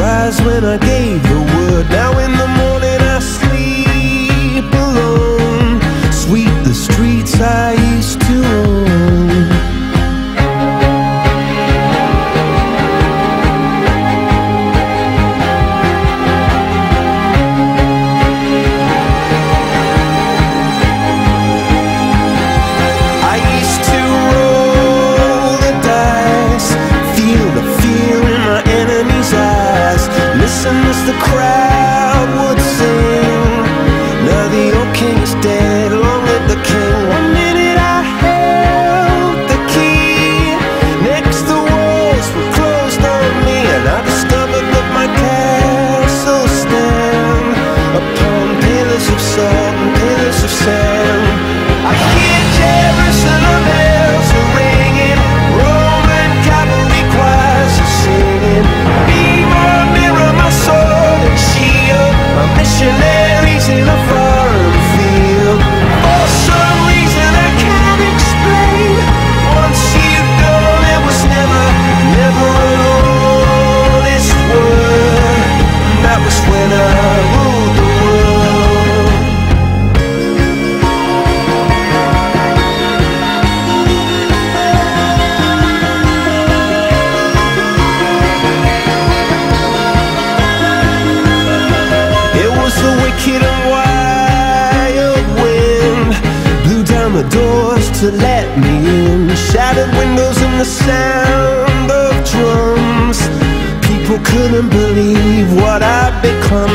rise when I gave the word. Now in the morning I sleep alone. Sweep the streets I used to own. I used to roll the dice, feel the fear in my enemy's eyes, listen as the crowd would sing. Now the old king is dead, long live the king. One minute I held the key, next the walls were closed on me, and I discovered that my castle stand upon pillars of salt and pillars of sand. I hear Jerusalem bells are ringing, Roman cavalry choirs are singing. Be my mirror, my sword and shield, my missionaries in a foreign field. For some reason I can't explain, once you go there was never, never an honest word. That was when I ruled the world. It was the wicked and wild wind, blew down the doors to let me in, shattered windows and the sound of drums. People couldn't believe what I'd become.